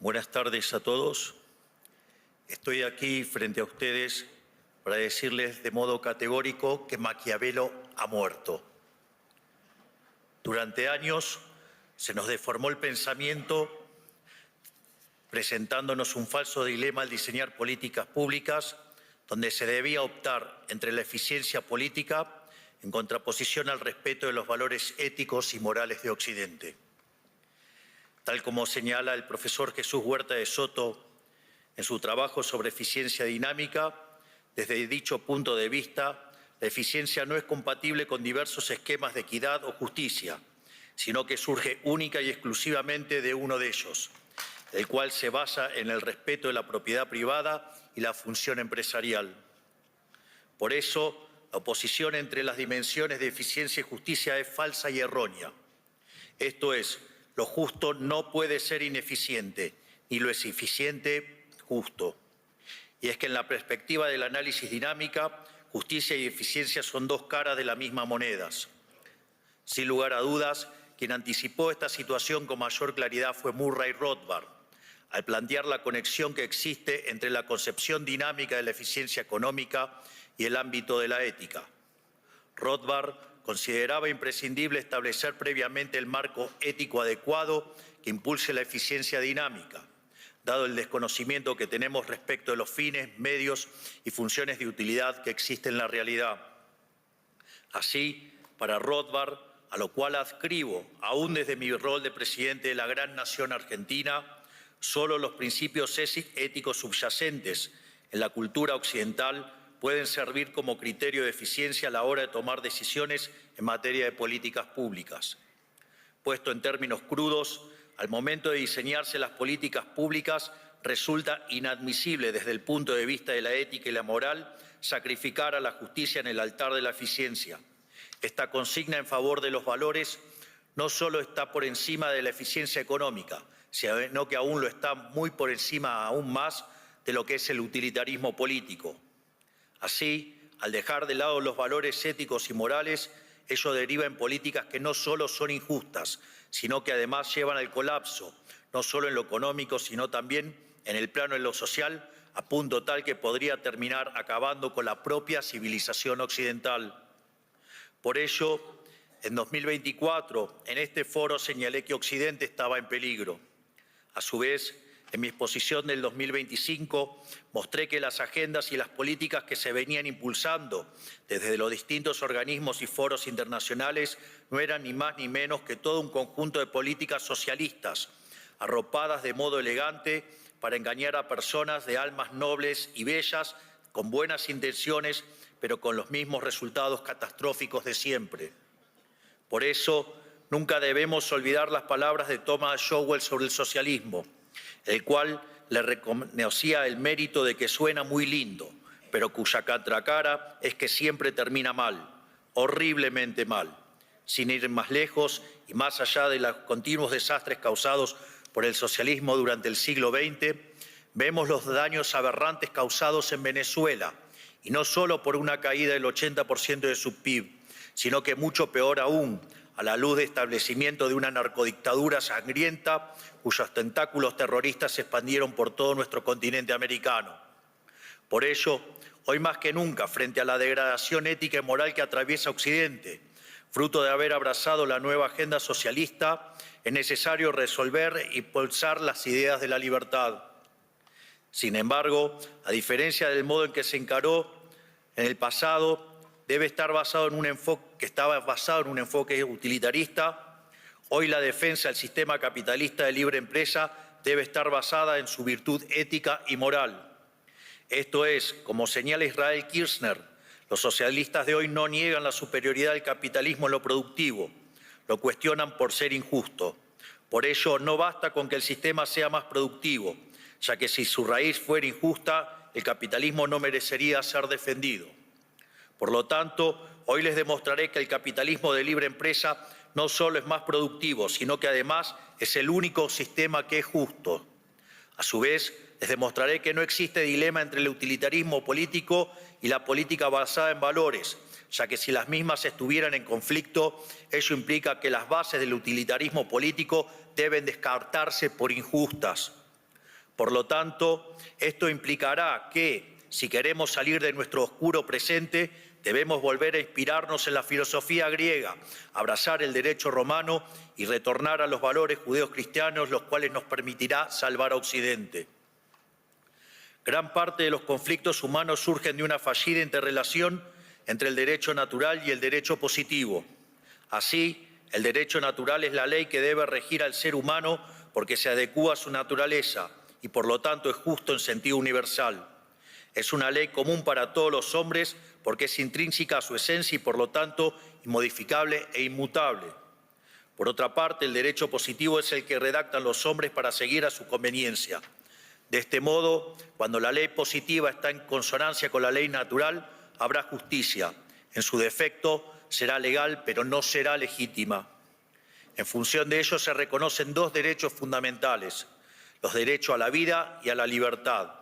Buenas tardes a todos. Estoy aquí frente a ustedes para decirles de modo categórico que Maquiavelo ha muerto. Durante años se nos deformó el pensamiento presentándonos un falso dilema al diseñar políticas públicas donde se debía optar entre la eficiencia política en contraposición al respeto de los valores éticos y morales de Occidente. Tal como señala el profesor Jesús Huerta de Soto en su trabajo sobre eficiencia dinámica, desde dicho punto de vista, la eficiencia no es compatible con diversos esquemas de equidad o justicia, sino que surge única y exclusivamente de uno de ellos, el cual se basa en el respeto de la propiedad privada y la función empresarial. Por eso, la oposición entre las dimensiones de eficiencia y justicia es falsa y errónea. Esto es, lo justo no puede ser ineficiente, ni lo es eficiente justo. Y es que en la perspectiva del análisis dinámica, justicia y eficiencia son dos caras de la misma moneda. Sin lugar a dudas, quien anticipó esta situación con mayor claridad fue Murray Rothbard, al plantear la conexión que existe entre la concepción dinámica de la eficiencia económica y el ámbito de la ética. Rothbard consideraba imprescindible establecer previamente el marco ético adecuado que impulse la eficiencia dinámica, dado el desconocimiento que tenemos respecto de los fines, medios y funciones de utilidad que existen en la realidad. Así, para Rothbard, a lo cual adscribo, aún desde mi rol de presidente de la gran nación argentina, solo los principios éticos subyacentes en la cultura occidental pueden servir como criterio de eficiencia a la hora de tomar decisiones en materia de políticas públicas. Puesto en términos crudos, al momento de diseñarse las políticas públicas, resulta inadmisible desde el punto de vista de la ética y la moral sacrificar a la justicia en el altar de la eficiencia. Esta consigna en favor de los valores no solo está por encima de la eficiencia económica, sino que aún lo está muy por encima aún más de lo que es el utilitarismo político. Así, al dejar de lado los valores éticos y morales, ello deriva en políticas que no solo son injustas, sino que además llevan al colapso, no solo en lo económico, sino también en el plano de lo social, a punto tal que podría terminar acabando con la propia civilización occidental. Por ello, en 2024, en este foro señalé que Occidente estaba en peligro. A su vez, en mi exposición del 2025, mostré que las agendas y las políticas que se venían impulsando desde los distintos organismos y foros internacionales no eran ni más ni menos que todo un conjunto de políticas socialistas, arropadas de modo elegante para engañar a personas de almas nobles y bellas, con buenas intenciones, pero con los mismos resultados catastróficos de siempre. Por eso, nunca debemos olvidar las palabras de Thomas Sowell sobre el socialismo, el cual le reconocía el mérito de que suena muy lindo, pero cuya contracara es que siempre termina mal, horriblemente mal. Sin ir más lejos y más allá de los continuos desastres causados por el socialismo durante el siglo XX, vemos los daños aberrantes causados en Venezuela, y no solo por una caída del 80% de su PIB, sino que mucho peor aún, a la luz de establecimiento de una narcodictadura sangrienta cuyos tentáculos terroristas se expandieron por todo nuestro continente americano. Por ello, hoy más que nunca, frente a la degradación ética y moral que atraviesa Occidente, fruto de haber abrazado la nueva agenda socialista, es necesario resolver e impulsar las ideas de la libertad. Sin embargo, a diferencia del modo en que se encaró en el pasado, estaba basado en un enfoque utilitarista. Hoy la defensa del sistema capitalista de libre empresa debe estar basada en su virtud ética y moral. Esto es, como señala Israel Kirzner, los socialistas de hoy no niegan la superioridad del capitalismo en lo productivo, lo cuestionan por ser injusto. Por ello, no basta con que el sistema sea más productivo, ya que si su raíz fuera injusta, el capitalismo no merecería ser defendido. Por lo tanto, hoy les demostraré que el capitalismo de libre empresa no solo es más productivo, sino que además es el único sistema que es justo. A su vez, les demostraré que no existe dilema entre el utilitarismo político y la política basada en valores, ya que si las mismas estuvieran en conflicto, ello implica que las bases del utilitarismo político deben descartarse por injustas. Por lo tanto, esto implicará que, si queremos salir de nuestro oscuro presente, debemos volver a inspirarnos en la filosofía griega, abrazar el derecho romano y retornar a los valores judeos-cristianos, los cuales nos permitirá salvar a Occidente. Gran parte de los conflictos humanos surgen de una fallida interrelación entre el derecho natural y el derecho positivo. Así, el derecho natural es la ley que debe regir al ser humano porque se adecúa a su naturaleza y por lo tanto es justo en sentido universal. Es una ley común para todos los hombres porque es intrínseca a su esencia y por lo tanto inmodificable e inmutable. Por otra parte, el derecho positivo es el que redactan los hombres para seguir a su conveniencia. De este modo, cuando la ley positiva está en consonancia con la ley natural, habrá justicia. En su defecto, será legal, pero no será legítima. En función de ello, se reconocen dos derechos fundamentales: los derechos a la vida y a la libertad.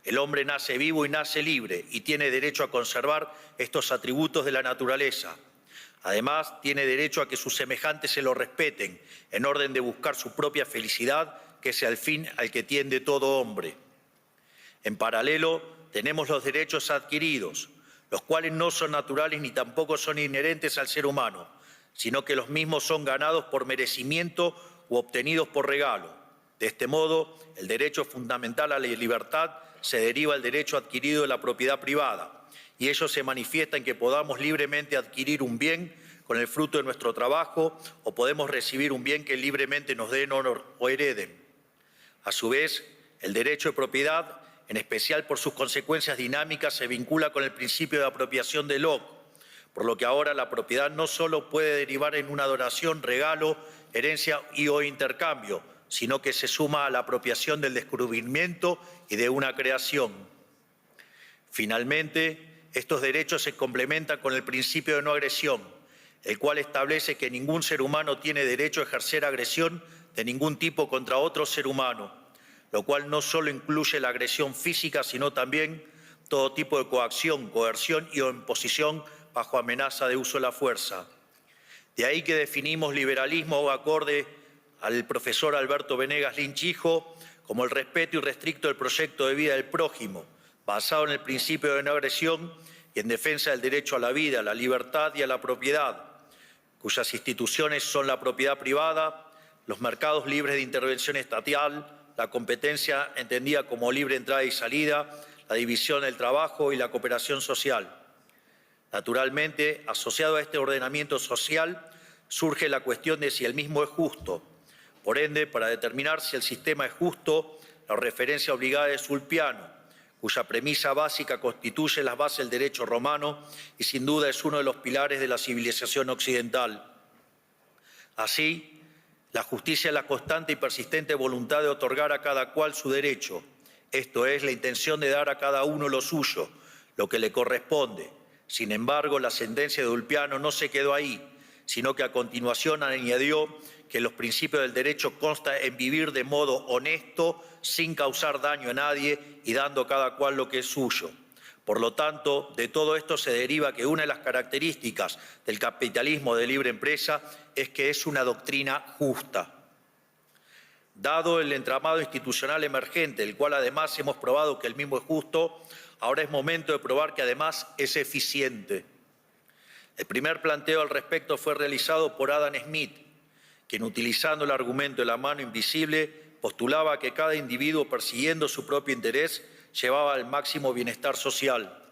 El hombre nace vivo y nace libre y tiene derecho a conservar estos atributos de la naturaleza. Además, tiene derecho a que sus semejantes se lo respeten, en orden de buscar su propia felicidad, que es el fin al que tiende todo hombre. En paralelo, tenemos los derechos adquiridos, los cuales no son naturales ni tampoco son inherentes al ser humano, sino que los mismos son ganados por merecimiento u obtenidos por regalo. De este modo, el derecho fundamental a la libertad se deriva del derecho adquirido de la propiedad privada, y ello se manifiesta en que podamos libremente adquirir un bien con el fruto de nuestro trabajo o podemos recibir un bien que libremente nos den o hereden. A su vez, el derecho de propiedad, en especial por sus consecuencias dinámicas, se vincula con el principio de apropiación de Locke, por lo que ahora la propiedad no solo puede derivar en una donación, regalo, herencia o intercambio, sino que se suma a la apropiación del descubrimiento y de una creación. Finalmente, estos derechos se complementan con el principio de no agresión, el cual establece que ningún ser humano tiene derecho a ejercer agresión de ningún tipo contra otro ser humano, lo cual no solo incluye la agresión física, sino también todo tipo de coacción, coerción y o imposición bajo amenaza de uso de la fuerza. De ahí que definimos liberalismo acorde al profesor Alberto Venegas Lynch hijo como el respeto irrestricto del proyecto de vida del prójimo, basado en el principio de no agresión y en defensa del derecho a la vida, a la libertad y a la propiedad, cuyas instituciones son la propiedad privada, los mercados libres de intervención estatal, la competencia entendida como libre entrada y salida, la división del trabajo y la cooperación social. Naturalmente, asociado a este ordenamiento social, surge la cuestión de si el mismo es justo. Por ende, para determinar si el sistema es justo, la referencia obligada es Ulpiano, cuya premisa básica constituye las bases del derecho romano y sin duda es uno de los pilares de la civilización occidental. Así, la justicia es la constante y persistente voluntad de otorgar a cada cual su derecho, esto es, la intención de dar a cada uno lo suyo, lo que le corresponde. Sin embargo, la sentencia de Ulpiano no se quedó ahí, sino que a continuación añadió que los principios del derecho constan en vivir de modo honesto, sin causar daño a nadie y dando a cada cual lo que es suyo. Por lo tanto, de todo esto se deriva que una de las características del capitalismo de libre empresa es que es una doctrina justa. Dado el entramado institucional emergente, el cual además hemos probado que el mismo es justo, ahora es momento de probar que además es eficiente. El primer planteo al respecto fue realizado por Adam Smith, quien utilizando el argumento de la mano invisible postulaba que cada individuo persiguiendo su propio interés llevaba al máximo bienestar social.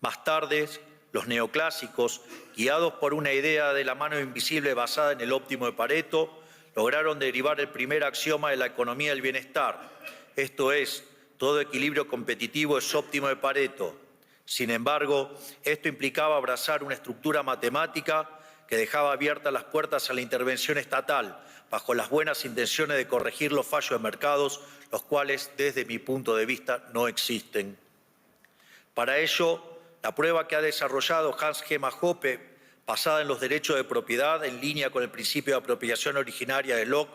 Más tarde, los neoclásicos, guiados por una idea de la mano invisible basada en el óptimo de Pareto, lograron derivar el primer axioma de la economía del bienestar, esto es, todo equilibrio competitivo es óptimo de Pareto. Sin embargo, esto implicaba abrazar una estructura matemática que dejaba abiertas las puertas a la intervención estatal, bajo las buenas intenciones de corregir los fallos de mercados, los cuales, desde mi punto de vista, no existen. Para ello, la prueba que ha desarrollado Hans-Hermann Hoppe, basada en los derechos de propiedad, en línea con el principio de apropiación originaria de Locke,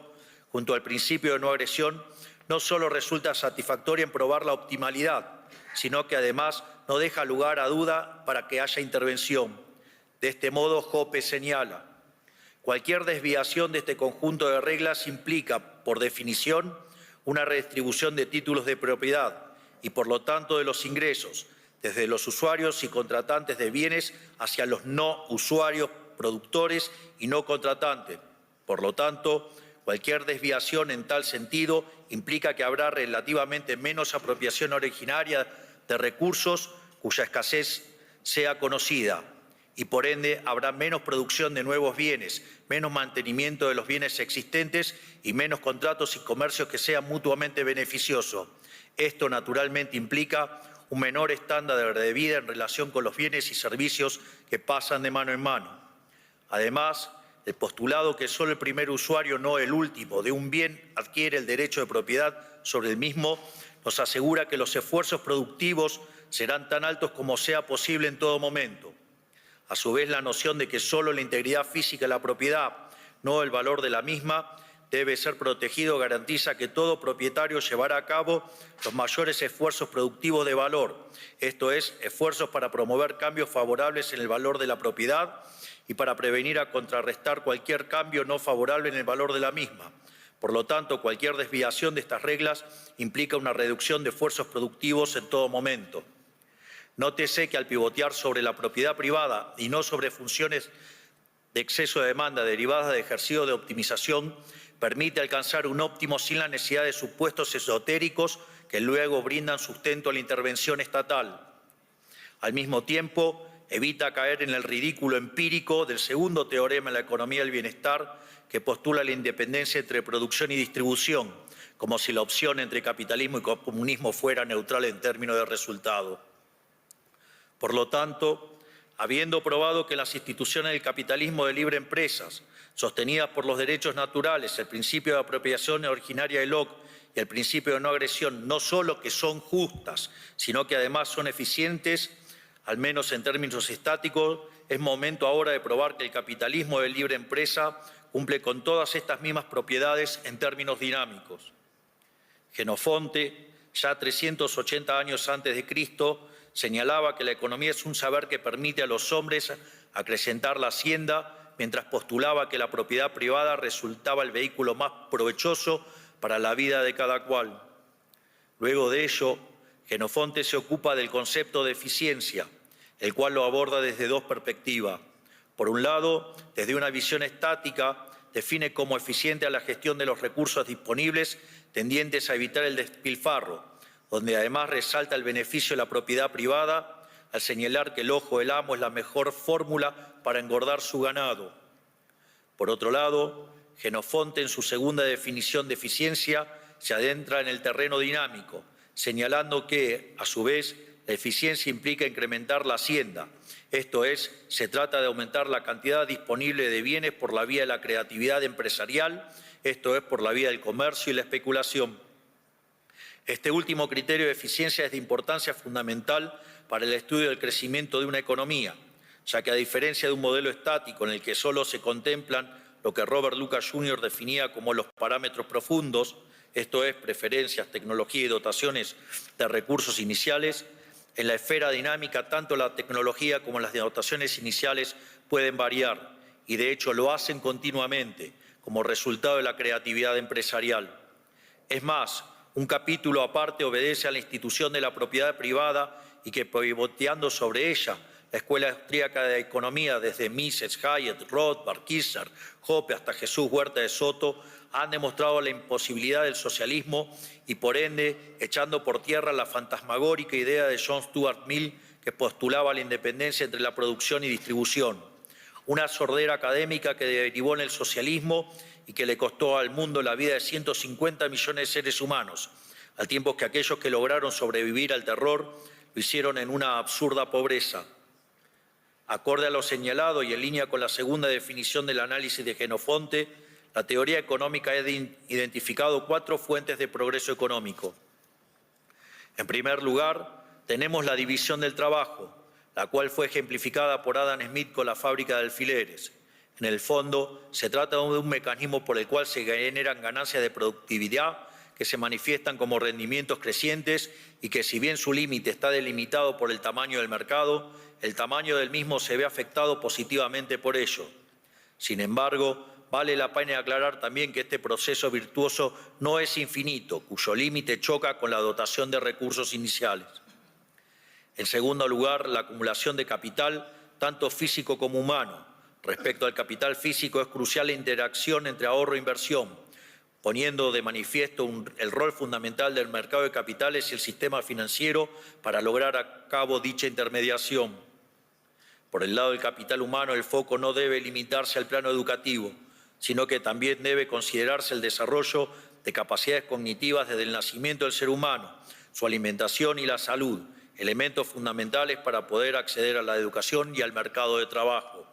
junto al principio de no agresión, no solo resulta satisfactoria en probar la optimalidad, sino que además no deja lugar a duda para que haya intervención. De este modo, Hoppe señala: cualquier desviación de este conjunto de reglas implica, por definición, una redistribución de títulos de propiedad y, por lo tanto, de los ingresos, desde los usuarios y contratantes de bienes hacia los no usuarios, productores y no contratantes. Por lo tanto, cualquier desviación en tal sentido implica que habrá relativamente menos apropiación originaria de recursos cuya escasez sea conocida y, por ende, habrá menos producción de nuevos bienes, menos mantenimiento de los bienes existentes y menos contratos y comercios que sean mutuamente beneficiosos. Esto, naturalmente, implica un menor estándar de vida en relación con los bienes y servicios que pasan de mano en mano. Además, el postulado que solo el primer usuario, no el último, de un bien adquiere el derecho de propiedad sobre el mismo, nos asegura que los esfuerzos productivos serán tan altos como sea posible en todo momento. A su vez, la noción de que solo la integridad física de la propiedad, no el valor de la misma, debe ser protegido garantiza que todo propietario llevará a cabo los mayores esfuerzos productivos de valor, esto es, esfuerzos para promover cambios favorables en el valor de la propiedad y para prevenir a contrarrestar cualquier cambio no favorable en el valor de la misma. Por lo tanto, cualquier desviación de estas reglas implica una reducción de esfuerzos productivos en todo momento. Nótese que al pivotear sobre la propiedad privada y no sobre funciones de exceso de demanda derivadas de ejercicio de optimización, permite alcanzar un óptimo sin la necesidad de supuestos esotéricos que luego brindan sustento a la intervención estatal. Al mismo tiempo, evita caer en el ridículo empírico del segundo teorema en la economía del bienestar que postula la independencia entre producción y distribución, como si la opción entre capitalismo y comunismo fuera neutral en términos de resultado. Por lo tanto, habiendo probado que las instituciones del capitalismo de libre empresas, sostenidas por los derechos naturales, el principio de apropiación originaria de Locke y el principio de no agresión, no solo que son justas, sino que además son eficientes, al menos en términos estáticos, es momento ahora de probar que el capitalismo de libre empresa cumple con todas estas mismas propiedades en términos dinámicos. Jenofonte, ya 380 años antes de Cristo, señalaba que la economía es un saber que permite a los hombres acrecentar la hacienda, mientras postulaba que la propiedad privada resultaba el vehículo más provechoso para la vida de cada cual. Luego de ello, Jenofonte se ocupa del concepto de eficiencia, el cual lo aborda desde dos perspectivas. Por un lado, desde una visión estática, define como eficiente a la gestión de los recursos disponibles tendientes a evitar el despilfarro, donde además resalta el beneficio de la propiedad privada al señalar que el ojo del amo es la mejor fórmula para engordar su ganado. Por otro lado, Jenofonte, en su segunda definición de eficiencia, se adentra en el terreno dinámico, señalando que, a su vez, la eficiencia implica incrementar la hacienda. Esto es, se trata de aumentar la cantidad disponible de bienes por la vía de la creatividad empresarial, esto es, por la vía del comercio y la especulación. Este último criterio de eficiencia es de importancia fundamental para el estudio del crecimiento de una economía, ya que a diferencia de un modelo estático en el que solo se contemplan lo que Robert Lucas Jr. definía como los parámetros profundos, esto es, preferencias, tecnología y dotaciones de recursos iniciales, en la esfera dinámica tanto la tecnología como las dotaciones iniciales pueden variar y de hecho lo hacen continuamente como resultado de la creatividad empresarial. Es más, un capítulo aparte obedece a la institución de la propiedad privada y que, pivoteando sobre ella, la Escuela Austríaca de Economía, desde Mises, Hayek, Rothbard, Kirchner, Hoppe hasta Jesús Huerta de Soto, han demostrado la imposibilidad del socialismo y, por ende, echando por tierra la fantasmagórica idea de John Stuart Mill que postulaba la independencia entre la producción y distribución. Una sordera académica que derivó en el socialismo y que le costó al mundo la vida de 150 millones de seres humanos, al tiempo que aquellos que lograron sobrevivir al terror lo hicieron en una absurda pobreza. Acorde a lo señalado y en línea con la segunda definición del análisis de Jenofonte, la teoría económica ha identificado 4 fuentes de progreso económico. En primer lugar, tenemos la división del trabajo, la cual fue ejemplificada por Adam Smith con la fábrica de alfileres. En el fondo, se trata de un mecanismo por el cual se generan ganancias de productividad que se manifiestan como rendimientos crecientes y que, si bien su límite está delimitado por el tamaño del mercado, el tamaño del mismo se ve afectado positivamente por ello. Sin embargo, vale la pena aclarar también que este proceso virtuoso no es infinito, cuyo límite choca con la dotación de recursos iniciales. En segundo lugar, la acumulación de capital, tanto físico como humano. Respecto al capital físico, es crucial la interacción entre ahorro e inversión, poniendo de manifiesto el rol fundamental del mercado de capitales y el sistema financiero para lograr a cabo dicha intermediación. Por el lado del capital humano, el foco no debe limitarse al plano educativo, sino que también debe considerarse el desarrollo de capacidades cognitivas desde el nacimiento del ser humano, su alimentación y la salud, elementos fundamentales para poder acceder a la educación y al mercado de trabajo.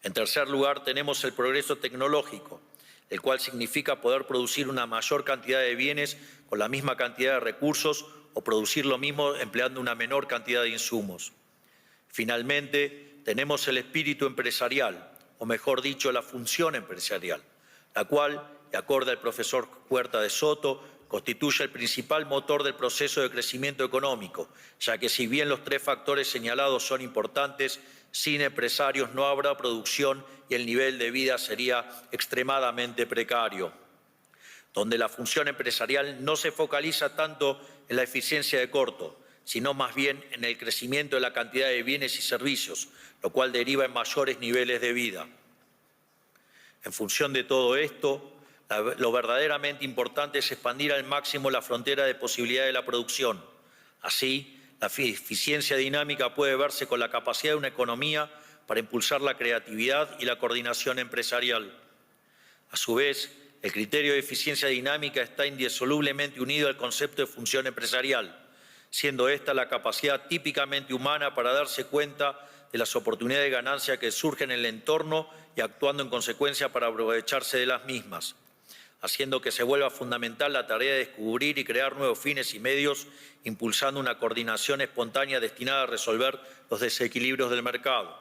En tercer lugar, tenemos el progreso tecnológico, el cual significa poder producir una mayor cantidad de bienes con la misma cantidad de recursos o producir lo mismo empleando una menor cantidad de insumos. Finalmente, tenemos el espíritu empresarial, o mejor dicho, la función empresarial, la cual, de acuerdo al profesor Huerta de Soto, constituye el principal motor del proceso de crecimiento económico, ya que si bien los tres factores señalados son importantes, sin empresarios no habrá producción y el nivel de vida sería extremadamente precario. Donde la función empresarial no se focaliza tanto en la eficiencia de corto, sino más bien en el crecimiento de la cantidad de bienes y servicios, lo cual deriva en mayores niveles de vida. En función de todo esto, lo verdaderamente importante es expandir al máximo la frontera de posibilidad de la producción. Así, la eficiencia dinámica puede verse con la capacidad de una economía para impulsar la creatividad y la coordinación empresarial. A su vez, el criterio de eficiencia dinámica está indisolublemente unido al concepto de función empresarial, siendo esta la capacidad típicamente humana para darse cuenta de las oportunidades de ganancia que surgen en el entorno y actuando en consecuencia para aprovecharse de las mismas, haciendo que se vuelva fundamental la tarea de descubrir y crear nuevos fines y medios, impulsando una coordinación espontánea destinada a resolver los desequilibrios del mercado.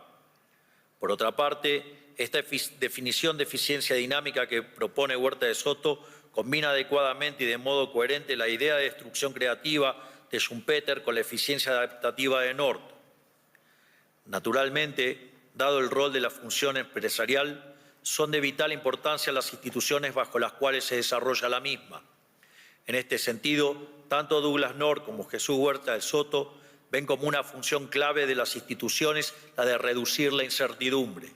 Por otra parte, esta definición de eficiencia dinámica que propone Huerta de Soto combina adecuadamente y de modo coherente la idea de destrucción creativa de Schumpeter con la eficiencia adaptativa de North. Naturalmente, dado el rol de la función empresarial, son de vital importancia las instituciones bajo las cuales se desarrolla la misma. En este sentido, tanto Douglas North como Jesús Huerta de Soto ven como una función clave de las instituciones la de reducir la incertidumbre.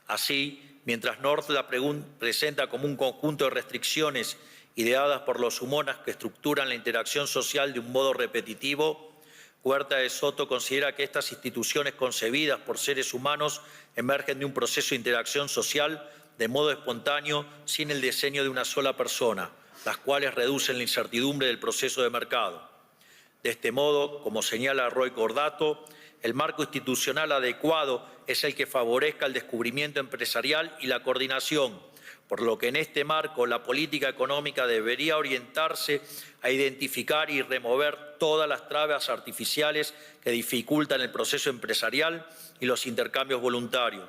Así, mientras North la presenta como un conjunto de restricciones ideadas por los humanos que estructuran la interacción social de un modo repetitivo, Huerta de Soto considera que estas instituciones concebidas por seres humanos emergen de un proceso de interacción social de modo espontáneo sin el diseño de una sola persona, las cuales reducen la incertidumbre del proceso de mercado. De este modo, como señala Roy Cordato, el marco institucional adecuado es el que favorezca el descubrimiento empresarial y la coordinación, por lo que en este marco la política económica debería orientarse a identificar y remover todas las trabas artificiales que dificultan el proceso empresarial y los intercambios voluntarios.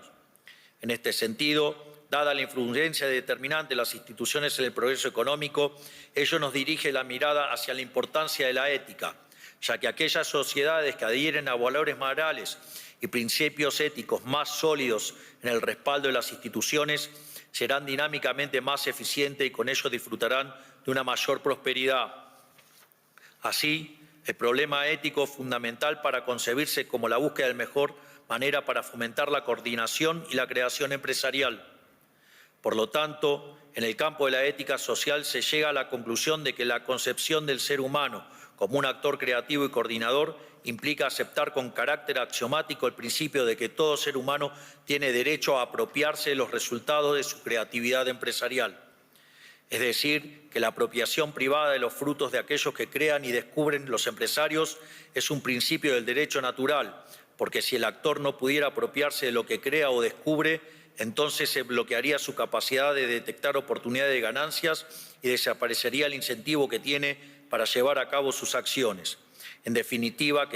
En este sentido, dada la influencia determinante de las instituciones en el progreso económico, ello nos dirige la mirada hacia la importancia de la ética, ya que aquellas sociedades que adhieren a valores morales y principios éticos más sólidos en el respaldo de las instituciones serán dinámicamente más eficientes y con ello disfrutarán de una mayor prosperidad. Así, el problema ético fundamental para concebirse como la búsqueda de la mejor manera para fomentar la coordinación y la creación empresarial. Por lo tanto, en el campo de la ética social se llega a la conclusión de que la concepción del ser humano como un actor creativo y coordinador implica aceptar con carácter axiomático el principio de que todo ser humano tiene derecho a apropiarse de los resultados de su creatividad empresarial. Es decir, que la apropiación privada de los frutos de aquellos que crean y descubren los empresarios es un principio del derecho natural, porque si el actor no pudiera apropiarse de lo que crea o descubre, entonces se bloquearía su capacidad de detectar oportunidades de ganancias y desaparecería el incentivo que tiene para llevar a cabo sus acciones. En definitiva,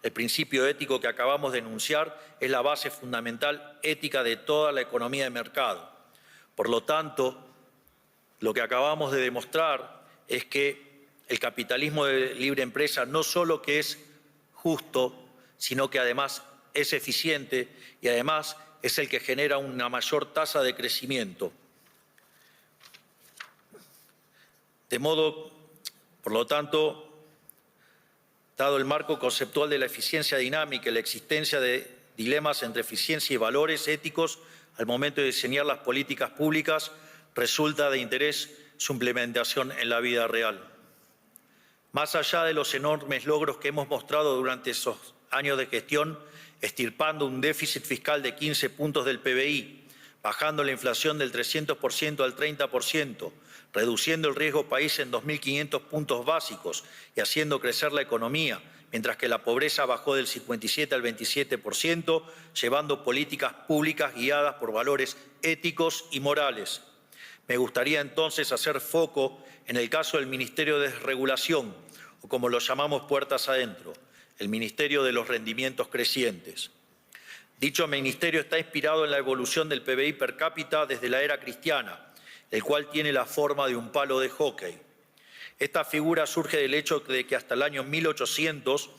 el principio ético que acabamos de enunciar es la base fundamental ética de toda la economía de mercado. Por lo tanto, lo que acabamos de demostrar es que el capitalismo de libre empresa no solo que es justo, sino que además es eficiente y además es el que genera una mayor tasa de crecimiento. De modo, por lo tanto, dado el marco conceptual de la eficiencia dinámica y la existencia de dilemas entre eficiencia y valores éticos al momento de diseñar las políticas públicas, resulta de interés su implementación en la vida real. Más allá de los enormes logros que hemos mostrado durante esos años de gestión, extirpando un déficit fiscal de 15 puntos del PBI, bajando la inflación del 300% al 30%, reduciendo el riesgo país en 2.500 puntos básicos y haciendo crecer la economía, mientras que la pobreza bajó del 57 al 27%, llevando políticas públicas guiadas por valores éticos y morales. Me gustaría entonces hacer foco en el caso del Ministerio de Desregulación, o como lo llamamos puertas adentro, el Ministerio de los Rendimientos Crecientes. Dicho ministerio está inspirado en la evolución del PBI per cápita desde la era cristiana, el cual tiene la forma de un palo de hockey. Esta figura surge del hecho de que hasta el año 1800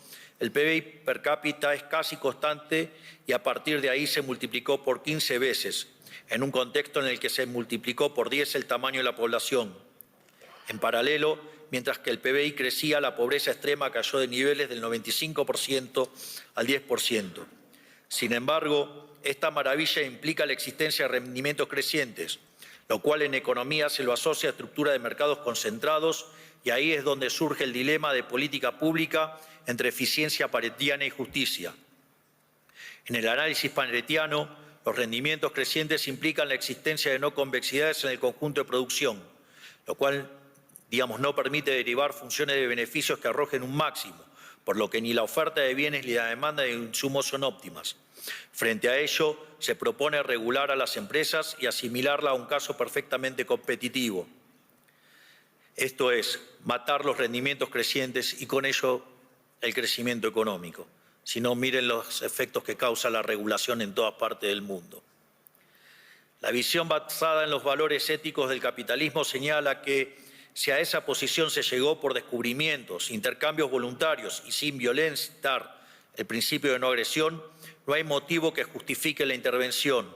el PBI per cápita es casi constante y a partir de ahí se multiplicó por 15 veces, en un contexto en el que se multiplicó por 10 el tamaño de la población. En paralelo, mientras que el PBI crecía, la pobreza extrema cayó de niveles del 95% al 10%. Sin embargo, esta maravilla implica la existencia de rendimientos crecientes, lo cual en economía se lo asocia a estructura de mercados concentrados y ahí es donde surge el dilema de política pública entre eficiencia paretiana y justicia. En el análisis paretiano, los rendimientos crecientes implican la existencia de no convexidades en el conjunto de producción, lo cual, no permite derivar funciones de beneficios que arrojen un máximo, por lo que ni la oferta de bienes ni la demanda de insumos son óptimas. Frente a ello, se propone regular a las empresas y asimilarla a un caso perfectamente competitivo. Esto es, matar los rendimientos crecientes y con ello el crecimiento económico. Si no, miren los efectos que causa la regulación en todas partes del mundo. La visión basada en los valores éticos del capitalismo señala que si a esa posición se llegó por descubrimientos, intercambios voluntarios y sin violentar el principio de no agresión, no hay motivo que justifique la intervención.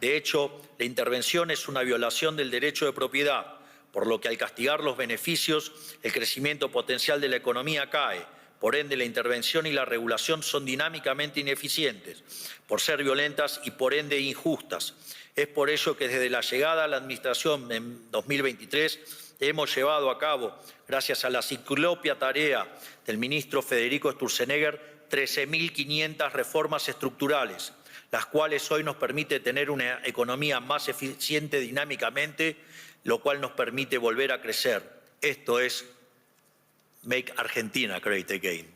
De hecho, la intervención es una violación del derecho de propiedad, por lo que al castigar los beneficios, el crecimiento potencial de la economía cae. Por ende, la intervención y la regulación son dinámicamente ineficientes, por ser violentas y por ende injustas. Es por ello que desde la llegada a la Administración en 2023 hemos llevado a cabo, gracias a la ciclópea tarea del ministro Federico Sturzenegger, 13.500 reformas estructurales, las cuales hoy nos permite tener una economía más eficiente dinámicamente, lo cual nos permite volver a crecer. Esto es Make Argentina Great Again.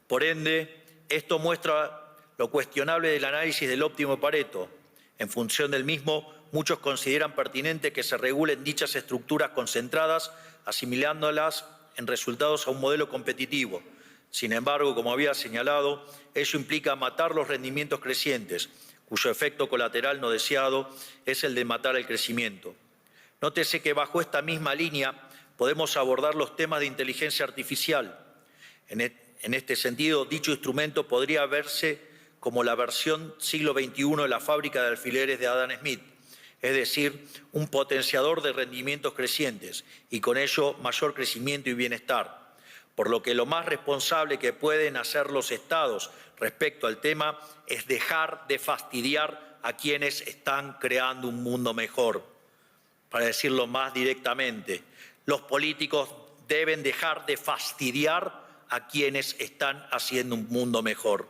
Por ende, esto muestra lo cuestionable del análisis del óptimo Pareto. En función del mismo, muchos consideran pertinente que se regulen dichas estructuras concentradas, asimilándolas en resultados a un modelo competitivo. Sin embargo, como había señalado, ello implica matar los rendimientos crecientes, cuyo efecto colateral no deseado es el de matar el crecimiento. Nótese que bajo esta misma línea podemos abordar los temas de inteligencia artificial. En este sentido, dicho instrumento podría verse como la versión siglo XXI de la fábrica de alfileres de Adam Smith, es decir, un potenciador de rendimientos crecientes y con ello mayor crecimiento y bienestar. Por lo que lo más responsable que pueden hacer los estados respecto al tema es dejar de fastidiar a quienes están creando un mundo mejor. Para decirlo más directamente, los políticos deben dejar de fastidiar a quienes están haciendo un mundo mejor.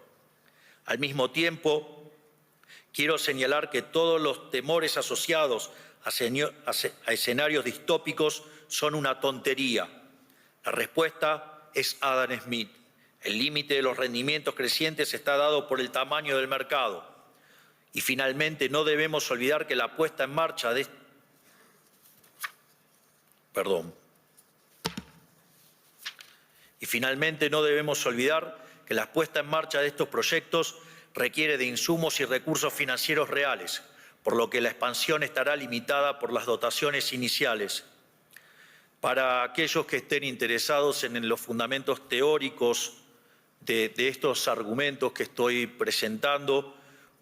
Al mismo tiempo, quiero señalar que todos los temores asociados a escenarios distópicos son una tontería. La respuesta es Adam Smith. El límite de los rendimientos crecientes está dado por el tamaño del mercado. Y finalmente, no debemos olvidar que la puesta en marcha de estos proyectos requiere de insumos y recursos financieros reales, por lo que la expansión estará limitada por las dotaciones iniciales. Para aquellos que estén interesados en los fundamentos teóricos de estos argumentos que estoy presentando.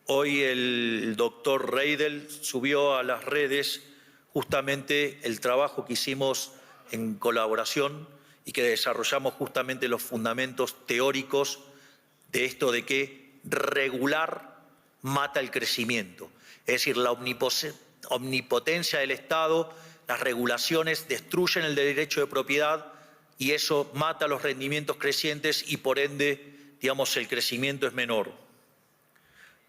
Hoy el doctor Reidel subió a las redes justamente el trabajo que hicimos en colaboración y que desarrollamos justamente los fundamentos teóricos de esto de que regular mata el crecimiento. Es decir, la omnipotencia del Estado, las regulaciones destruyen el derecho de propiedad y eso mata los rendimientos crecientes y por ende, digamos, el crecimiento es menor.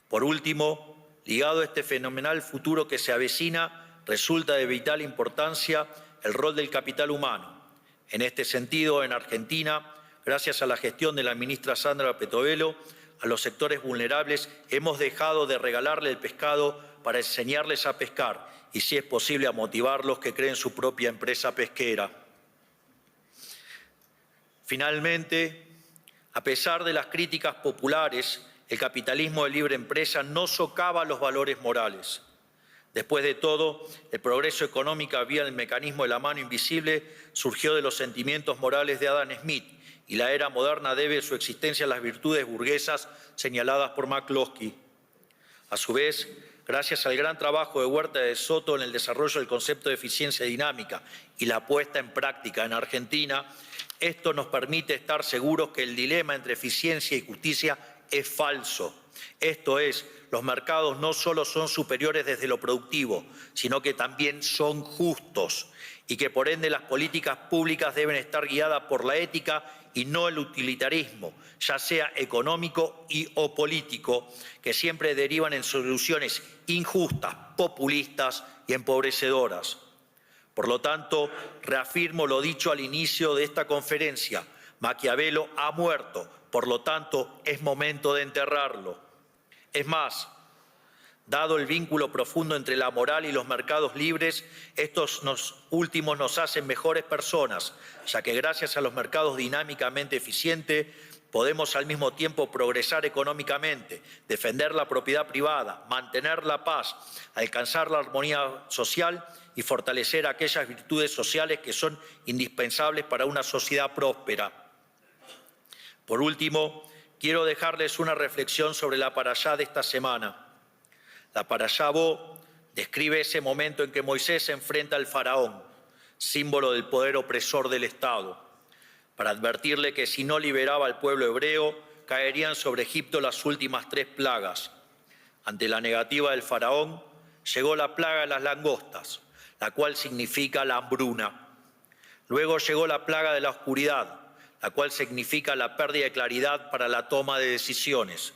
Por último, ligado a este fenomenal futuro que se avecina, resulta de vital importancia el rol del capital humano. En este sentido, en Argentina, gracias a la gestión de la ministra Sandra Petovelo, a los sectores vulnerables hemos dejado de regalarle el pescado para enseñarles a pescar y, si es posible, a motivarlos que creen su propia empresa pesquera. Finalmente, a pesar de las críticas populares, el capitalismo de libre empresa no socava los valores morales. Después de todo, el progreso económico vía el mecanismo de la mano invisible surgió de los sentimientos morales de Adam Smith y la era moderna debe su existencia a las virtudes burguesas señaladas por McCloskey. A su vez, gracias al gran trabajo de Huerta de Soto en el desarrollo del concepto de eficiencia dinámica y la puesta en práctica en Argentina, esto nos permite estar seguros que el dilema entre eficiencia y justicia es falso. Esto es, los mercados no solo son superiores desde lo productivo, sino que también son justos y que por ende las políticas públicas deben estar guiadas por la ética y no el utilitarismo, ya sea económico o político, que siempre derivan en soluciones injustas, populistas y empobrecedoras. Por lo tanto, reafirmo lo dicho al inicio de esta conferencia. Maquiavelo ha muerto, por lo tanto, es momento de enterrarlo. Es más, dado el vínculo profundo entre la moral y los mercados libres, estos últimos nos hacen mejores personas, ya que gracias a los mercados dinámicamente eficientes podemos al mismo tiempo progresar económicamente, defender la propiedad privada, mantener la paz, alcanzar la armonía social y fortalecer aquellas virtudes sociales que son indispensables para una sociedad próspera. Por último, quiero dejarles una reflexión sobre la parashá de esta semana. La parashá Bo describe ese momento en que Moisés se enfrenta al faraón, símbolo del poder opresor del Estado, para advertirle que si no liberaba al pueblo hebreo, caerían sobre Egipto las últimas 3 plagas. Ante la negativa del faraón, llegó la plaga de las langostas, la cual significa la hambruna. Luego llegó la plaga de la oscuridad, la cual significa la pérdida de claridad para la toma de decisiones.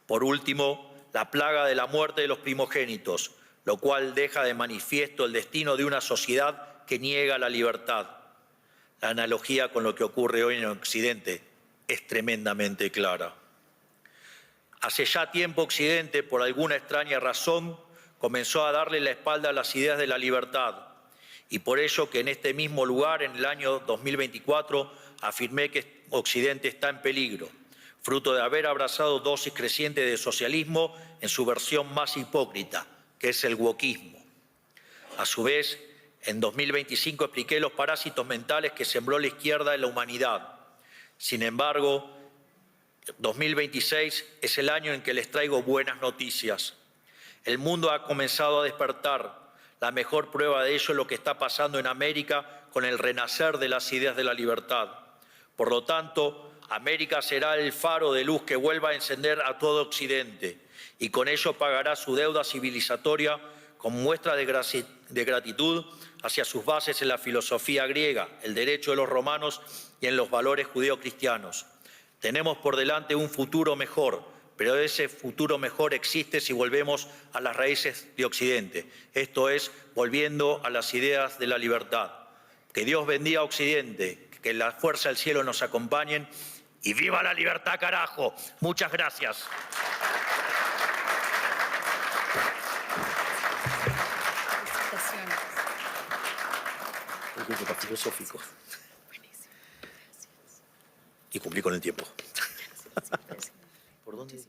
Por último, la plaga de la muerte de los primogénitos, lo cual deja de manifiesto el destino de una sociedad que niega la libertad. La analogía con lo que ocurre hoy en Occidente es tremendamente clara. Hace ya tiempo Occidente, por alguna extraña razón, comenzó a darle la espalda a las ideas de la libertad. Y por ello que en este mismo lugar, en el año 2024, afirmé que Occidente está en peligro, fruto de haber abrazado dosis crecientes de socialismo en su versión más hipócrita, que es el wokismo. A su vez, en 2025 expliqué los parásitos mentales que sembró la izquierda en la humanidad. Sin embargo, 2026 es el año en que les traigo buenas noticias. El mundo ha comenzado a despertar. La mejor prueba de ello es lo que está pasando en América con el renacer de las ideas de la libertad. Por lo tanto, América será el faro de luz que vuelva a encender a todo Occidente y con ello pagará su deuda civilizatoria con muestra de gratitud hacia sus bases en la filosofía griega, el derecho de los romanos y en los valores judeocristianos. Tenemos por delante un futuro mejor, pero ese futuro mejor existe si volvemos a las raíces de Occidente, esto es, volviendo a las ideas de la libertad. Que Dios bendiga a Occidente, que la fuerza del cielo nos acompañen y ¡viva la libertad, carajo! Muchas gracias. Filosófico. Y cumplí con el tiempo. ¿Por dónde?